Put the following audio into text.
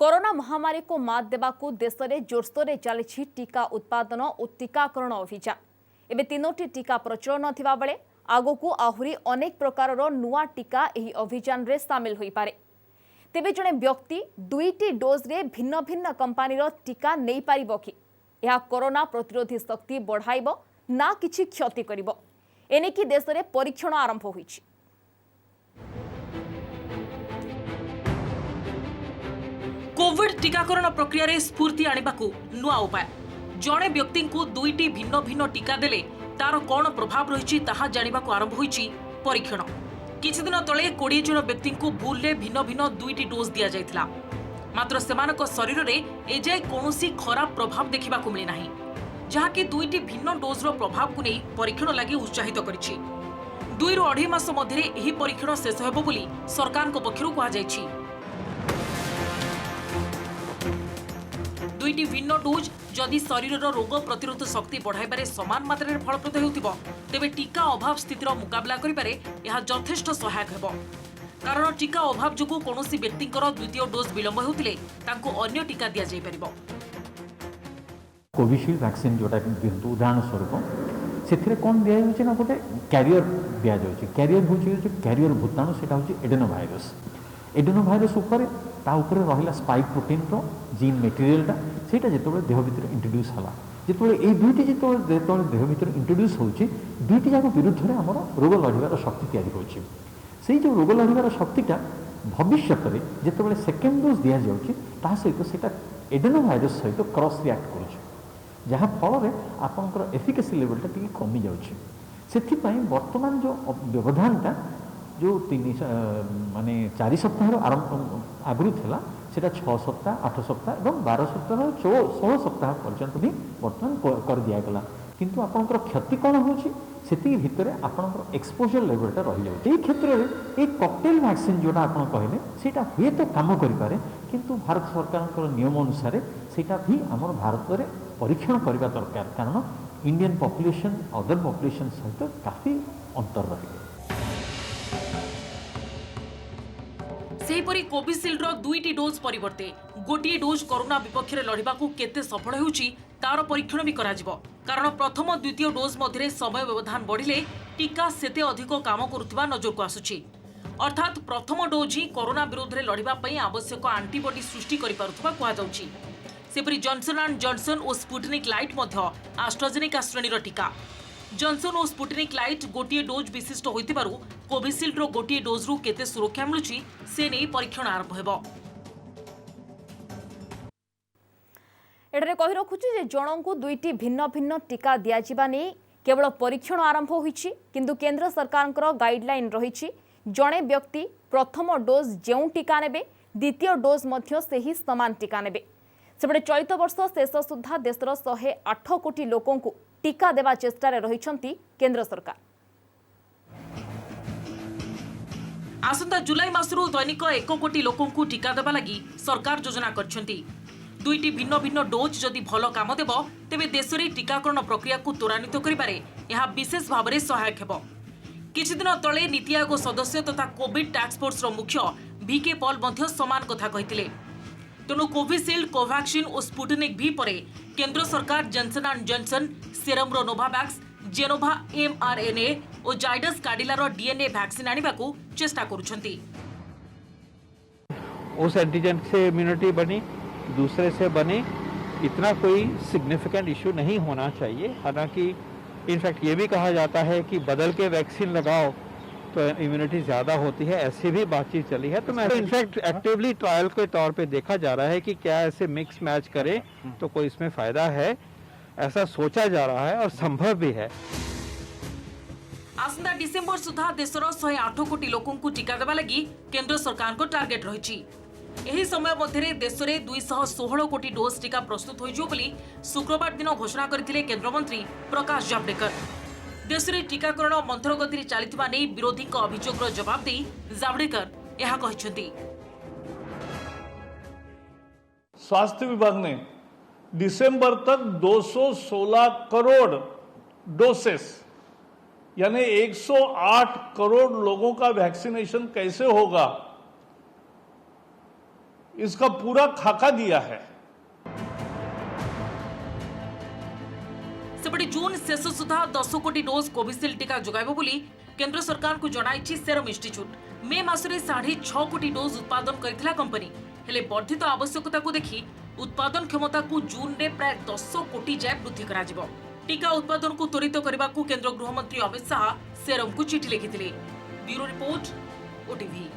Corona महामारी को मात देवाकू देश में जोरसोर चली टीका उत्पादन और टीकाकरण अभियान। एवं तीनोटी टीका प्रचलन थिबा बेले आगकू आहुरी अनेक प्रकार नुआ टीका एही अभियान रे सामिल होई पारे। तेबे जणे व्यक्ति दुईटी डोज रे भिन्न भिन्न कंपानीर टीका नहीं पारिबो कि यह कोरोना प्रतिरोधी शक्ति बढ़ाइबो ना किछि क्षति करिबो एनेकी देश में परीक्षण आरंभ होईछि। कोविड टीकाकरण प्रक्रिया रे स्फूर्ति आनिबाकू नुआ उपाय। जणे व्यक्ति को दुईटी भिन्न भिन्न टीका देले तार कौन प्रभाव रही ताहा जानिबाकू आरंभ होईछि परीक्षण। किछि दिन तले 20 जन व्यक्ति को भूलरे भिन्न भिन्न दुईटी डोज दिया जायतिला, मात्र सेमानक शरीर रे एजाय कोनोसी खराब प्रभाव देखिबाकू मिली नाही, जहाकि दुईटी भिन्न डोज रो प्रभाव को नहीं परीक्षण लागि उत्साहित करिछि। 2 ରୁ 2.5 मास मध्यरे एही परीक्षण शेष हेबो बोली सरकारक पक्षरु कहा जायछि। दुईटी भिन्न डोज जदि शरीर रोग प्रतिरोध शक्ति बढ़ाइबारे समान मात्रा फलप्रद हेउथिबो तेबे टीका अभाव स्थितिर मुकाबला करिबारे यह यथेष्ट सहायक हेबो। कारण टीका अभाव जोगु कोनोसी व्यक्तिकर द्वितीय डोज विलंब हेउथिले तांको अन्य टीका दिया जाय परिबो। कोविशील्ड वैक्सीन जोटा दिंतु उदाहरण स्वरूप से कौन दिया जाउछि ना गोटे कैरियर दिया जाउछि। कैरियर होछि जो कैरियर भूताणु सेटा होछि एडेनोवायरस। एडेनोवायरस ऊपर ता ऊपर रहिला स्पाइक प्रोटीन रो जीन मटेरियलटा सेटा जेतबे देह भीतर इंट्रोड्यूस हला जेतबे ए दुईटी जेतबे देह भीतर इंट्रोड्यूस होछि दुईटी जाक विरुद्ध रे हमर रोग लढिबार शक्ति तयारी होछि। सेई जो रोग लढिबार शक्तिटा भविष्य रे जेतबे सेकेंड डोज दिया जाउछि ता सहित सेटा एडेनोवायरस सहित क्रॉस रिएक्ट करूछि, जहाँ फल रे आपनकर एफिकेसी लेवलटा टिके कमी जाउछि। सेथि पई वर्तमान जो व्यवधानटा जो 3 4 सप्ताह आगुरी थिला सेटा 6 सप्ताह 8 सप्ताह और 12 सप्ताह 16 सप्ताह पर्यंत भी बर्तमान कर दिया गला। किंतु आपनकर क्षति कौन होछि सेति भितर आपनकर एक्सपोजर लेवलटा रहि जाउछि। एई क्षेत्र रे ए कॉकटेल वैक्सीन जोटा आपन कहले सेटा हुए तो काम करि पारे, किंतु भारत सरकारकर नियम अनुसार सेटा भी हमर भारत रे परीक्षण करबा दरकार, कारण इंडियन पॉपुलेशन अदर पॉपुलेशन सहित काफी अंतर रहे। सेहीपरि कोविशील्ड रो दुईटी डोज परिवर्ते गोटे डोज कोरोना विपक्ष में लड़िबा को केते सफल होउछि तार परीक्षण भी करा जिवो। कारण प्रथम द्वितीय डोज मध्य समय व्यवधान बढ़िले टीका सेते अधिक काम करुवा नजर को आसुछि। अर्थात प्रथम डोज ही कोरोना विरोध में लड़िबा पई आवश्यक एंटीबॉडी सृष्टि करि पारुथबा कहा जाउछि। सेपरि जॉनसन एंड जॉनसन और स्पुटनिक लाइट मध्य एस्ट्राजेनेका श्रेणीर टीका। जॉनसन और स्पुटनिक लाइट गोटे डोज विशिष्ट होइतिबारु कोविशील्ड रो गोटे डोज रु केते सुरक्षा मिलुछि से नै परीक्षण आरंभ हेबो। एडरे कहि रखुछि जे जनंकु दुईटी भिन्न भिन्न टीका दिया जिबा नै केवल परीक्षण आरंभ होइछि, किंतु केंद्र सरकारଙ୍କର गाइडलाइन रहिछि जणे व्यक्ति प्रथम डोज जेउ टीका नेबे द्वितीय डोज मध्य सेही समान टीका नेबे। सेबडे चलित वर्ष शेष सुधा देशर 108 कोटी लोकंकु टीका देवा चेष्टा रहिछंती केंद्र सरकार। आसंता जुलाई मासरू दैनिक 1 कोटी लोकंकु टीका देवा लगी सरकार योजना करछंती। दुईटी भिन्न भिन्न डोज जदि भल काम देबो तेबे देश रे टीकाकरण प्रक्रिया को त्वरान्वित करिबारे यह विशेष भाव में सहायक हेबो। किछि दिन तले नीति आयोग सदस्य तथा कोविड टास्क फोर्स रो मुख्य वीके पॉल मध्य समान कथा कहिथिले। तेणु कोविशील्ड कोवैक्सीन और स्पुटनिक भी परे केंद्र सरकार जॉनसन एंड जॉनसन सेरम रो नोवावैक्स जेनोभा mRNA और जाइडस काडिला रो डीएनए वैक्सीन आनिबाकू चेष्टा करूछंती। उस एंटीजन से इम्यूनिटी बनी दूसरे से बनी इतना कोई सिग्निफिकेंट इशू नहीं होना चाहिए। हालांकि इनफैक्ट ये भी कहा जाता है कि बदल के वैक्सीन लगाओ तो इम्यूनिटी ज़्यादा होती है, ऐसी भी बातचीत चली है। तो मैं इनफैक्ट एक्टिवली ट्रायल के तौर पे देखा जा रहा है कि क्या ऐसे मिक्स मैच करें तो कोई इसमें फ़ायदा है, ऐसा सोचा जा रहा है और संभव भी है। आसंता डिसेंबर सुधा देशर 108 कोटी लोकों को टीका देवा लगी केंद्र सरकार को टार्गेट रही। एही समय मध्य देश में 216 कोटी डोज टीका प्रस्तुत हो शुक्रवार दिन घोषणा करथिले केंद्र मंत्री प्रकाश जावड़ेकर। देश में टीकाकरण मंथर गति चलता नहीं विरोधी अभियोग जवाब दे जावड़ेकर यह कहते। स्वास्थ्य विभाग ने दिसंबर तक 216 करोड़ डोसेस यानी 108 करोड़ लोगों का वैक्सीनेशन कैसे होगा इसका पूरा खाका दिया है। सेपटे जून शेष सुधा 10 कोटी डोज कोविशील्ड टीका जोगाइब बोली केंद्र सरकार को जणाइछि सेरम इंस्टीट्यूट। मे मासरे 6.5 कोटी डोज उत्पादन करथिला कंपनी हेले वर्धित आवश्यकता को देखि उत्पादन क्षमता को जून रे प्राय 10 कोटी जाय वृद्धि करा जिवो। टीका उत्पादन को त्वरित करबा को केंद्र गृहमंत्री अमित शाह सेरम को चिठी लिखिथिले। Bureau report OTV.